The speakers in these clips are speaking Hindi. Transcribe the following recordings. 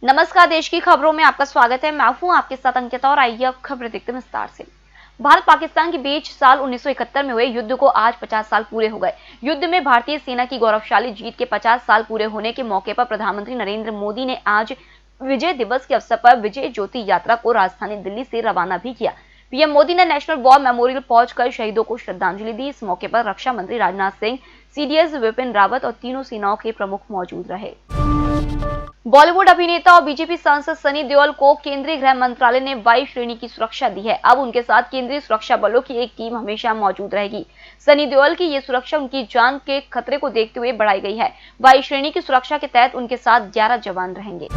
नमस्कार, देश की खबरों में आपका स्वागत है। मैं हूं आपके साथ अंकिता और आइए अब खबरें देखते हैं विस्तार से। भारत पाकिस्तान के बीच साल 1971 में हुए युद्ध को आज 50 साल पूरे हो गए। युद्ध में भारतीय सेना की गौरवशाली जीत के 50 साल पूरे होने के मौके पर प्रधानमंत्री नरेंद्र मोदी ने आज विजय दिवस के अवसर पर विजय ज्योति यात्रा को राजधानी दिल्ली से रवाना भी किया। पीएम मोदी ने नेशनल वॉर मेमोरियल पहुंचकर शहीदों को श्रद्धांजलि दी। इस मौके पर रक्षा मंत्री राजनाथ सिंह, सीडीएस विपिन रावत और तीनों सेनाओं के प्रमुख मौजूद रहे। बॉलीवुड अभिनेता और बीजेपी सांसद सनी देओल को केंद्रीय गृह मंत्रालय ने वायु श्रेणी की सुरक्षा दी है। अब उनके साथ केंद्रीय सुरक्षा बलों की एक टीम हमेशा मौजूद रहेगी। सनी देओल की ये सुरक्षा उनकी जान के खतरे को देखते हुए बढ़ाई गई है। वायु श्रेणी की सुरक्षा के तहत उनके साथ 11 जवान रहेंगे।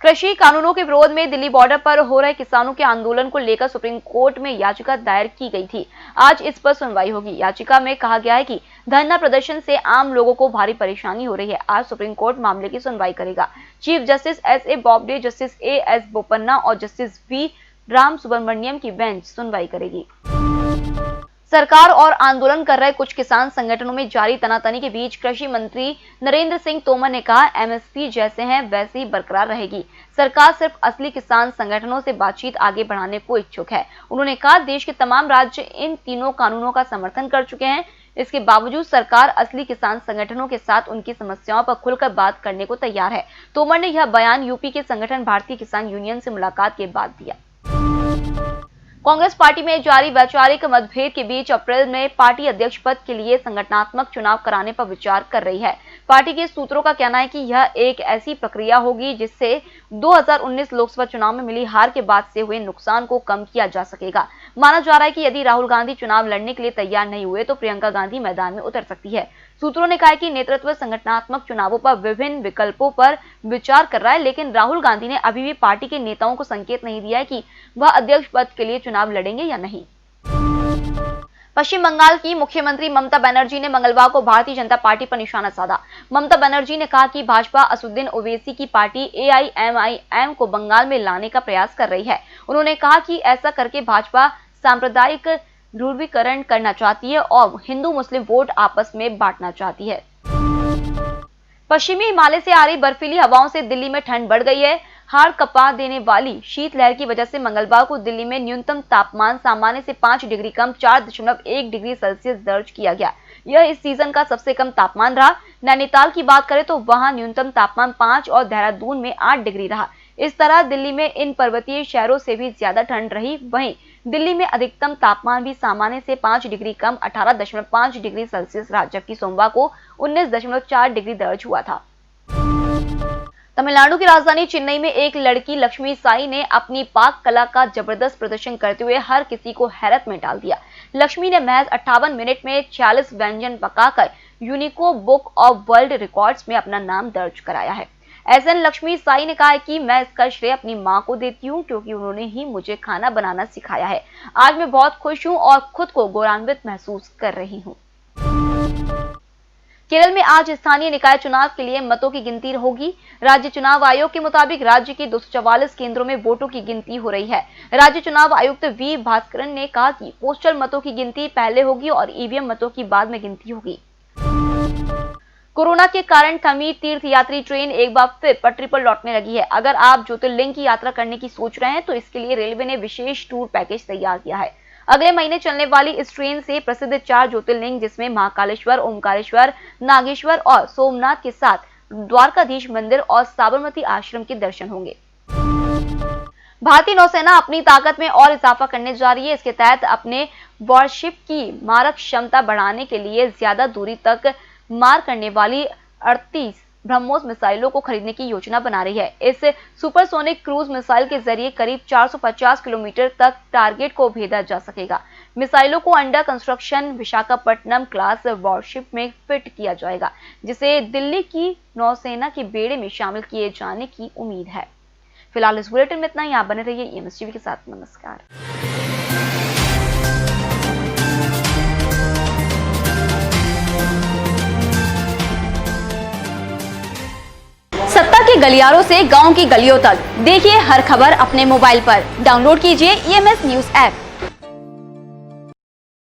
कृषि कानूनों के विरोध में दिल्ली बॉर्डर पर हो रहे किसानों के आंदोलन को लेकर सुप्रीम कोर्ट में याचिका दायर की गई थी। आज इस पर सुनवाई होगी। याचिका में कहा गया है कि धरना प्रदर्शन से आम लोगों को भारी परेशानी हो रही है। आज सुप्रीम कोर्ट मामले की सुनवाई करेगा। Chief justice एस.ए. Bobde, justice AS. Bopanna और जस्टिस वी. राम सुब्रमण्यम की बेंच सुनवाई करेगी। सरकार और आंदोलन कर रहे कुछ किसान संगठनों में जारी तनातनी के बीच कृषि मंत्री नरेंद्र सिंह तोमर ने कहा, एमएसपी जैसे हैं वैसे ही बरकरार रहेगी। सरकार सिर्फ असली किसान संगठनों से बातचीत आगे बढ़ाने को इच्छुक है। उन्होंने कहा, देश के तमाम राज्य इन तीनों कानूनों का समर्थन कर चुके हैं। इसके बावजूद सरकार असली किसान संगठनों के साथ उनकी समस्याओं पर खुलकर बात करने को तैयार है। तोमर ने यह बयान यूपी के संगठन भारतीय किसान यूनियन से मुलाकात के बाद दिया। कांग्रेस पार्टी में जारी वैचारिक मतभेद के बीच अप्रैल में पार्टी अध्यक्ष पद के लिए संगठनात्मक चुनाव कराने पर विचार कर रही है। पार्टी के सूत्रों का कहना है कि यह एक ऐसी प्रक्रिया होगी जिससे 2019 लोकसभा चुनाव में मिली हार के बाद से हुए नुकसान को कम किया जा सकेगा। माना जा रहा है कि यदि राहुल गांधी चुनाव लड़ने के लिए तैयार नहीं हुए तो प्रियंका गांधी मैदान में उतर सकती है। सूत्रों ने कहा कि नेतृत्व संगठनात्मक चुनावों पर विभिन्न विकल्पों पर विचार कर रहा है, लेकिन राहुल गांधी ने अभी भी पार्टी के नेताओं को संकेत नहीं दिया है कि वह अध्यक्ष पद के लिए चुनाव लड़ेंगे या नहीं। पश्चिम बंगाल की मुख्यमंत्री ममता बनर्जी ने मंगलवार को भारतीय जनता पार्टी पर निशाना साधा। ममता बनर्जी ने कहा कि भाजपा असदुद्दीन ओवैसी की पार्टी एआईएमआईएम को बंगाल में लाने का प्रयास कर रही है। उन्होंने कहा कि ऐसा करके भाजपा सांप्रदायिक ध्रुवीकरण करना चाहती है और हिंदू मुस्लिम वोट आपस में बांटना चाहती है। पश्चिमी हिमालय से आ रही बर्फीली हवाओं से दिल्ली में ठंड बढ़ गई है। हाड़ कपा देने वाली शीतलहर की वजह से मंगलवार को दिल्ली में न्यूनतम तापमान सामान्य से 5 डिग्री कम 4.1 डिग्री सेल्सियस दर्ज किया गया। यह इस सीजन का सबसे कम तापमान रहा। नैनीताल की बात करें तो वहां न्यूनतम तापमान 5 और देहरादून में 8 डिग्री रहा। इस तरह दिल्ली में इन पर्वतीय शहरों से भी ज्यादा ठंड रही। वहीं दिल्ली में अधिकतम तापमान भी सामान्य से 5 डिग्री कम 18.5 डिग्री सेल्सियस रहा, जबकि सोमवार को 19.4 डिग्री दर्ज हुआ था। तमिलनाडु की राजधानी चेन्नई में एक लड़की लक्ष्मी साई ने अपनी पाक कला का जबरदस्त प्रदर्शन करते हुए हर किसी को हैरत में डाल दिया। लक्ष्मी ने महज 58 मिनट में 46 व्यंजन पकाकर यूनिको बुक ऑफ वर्ल्ड रिकॉर्ड्स में अपना नाम दर्ज कराया है। ऐसे लक्ष्मी साई ने कहा है कि मैं इसका श्रेय अपनी मां को देती हूं, क्योंकि उन्होंने ही मुझे खाना बनाना सिखाया है। आज मैं बहुत खुश हूं और खुद को गौरवान्वित महसूस कर रही हूं। केरल में आज स्थानीय निकाय चुनाव के लिए मतों की गिनती होगी। राज्य चुनाव आयोग के मुताबिक राज्य के 244 केंद्रों में वोटों की गिनती हो रही है। राज्य चुनाव आयुक्त वी भास्करन ने कहा कि पोस्टल मतों की गिनती पहले होगी और ईवीएम मतों की बाद में गिनती होगी। कोरोना के कारण थमी तीर्थयात्री ट्रेन एक बार फिर पटरी पर लौटने लगी है। अगर आप ज्योतिर्लिंग की यात्रा करने की सोच रहे हैं तो इसके लिए रेलवे ने विशेष टूर पैकेज तैयार किया है। अगले महीने चलने वाली इस ट्रेन से प्रसिद्ध 4 ज्योतिर्लिंग जिसमें महाकालेश्वर, ओमकारेश्वर, नागेश्वर और सोमनाथ के साथ द्वारकाधीश मंदिर और साबरमती आश्रम के दर्शन होंगे। भारतीय नौसेना अपनी ताकत में और इजाफा करने जा रही है। इसके तहत अपने वॉरशिप की मारक क्षमता बढ़ाने के लिए ज्यादा दूरी तक मार करने वाली 38 ब्रह्मोस मिसाइलों को खरीदने की योजना बना रही है। इस सुपरसोनिक क्रूज मिसाइल के जरिए करीब 450 किलोमीटर तक टारगेट को भेदा जा सकेगा। मिसाइलों को under construction Visakhapatnam class worship में फिट किया जाएगा, जिसे दिल्ली की नौसेना के बेड़े में शामिल किए जाने की उम्मीद है। फिलहाल इस बुलेटिन में इतना ही। आप बने रहिए EMS टीवी के साथ। नमस्कार। सत्ता के गलियारों से गांव की गलियों तक देखिए हर खबर अपने मोबाइल पर। डाउनलोड कीजिए EMS न्यूज ऐप।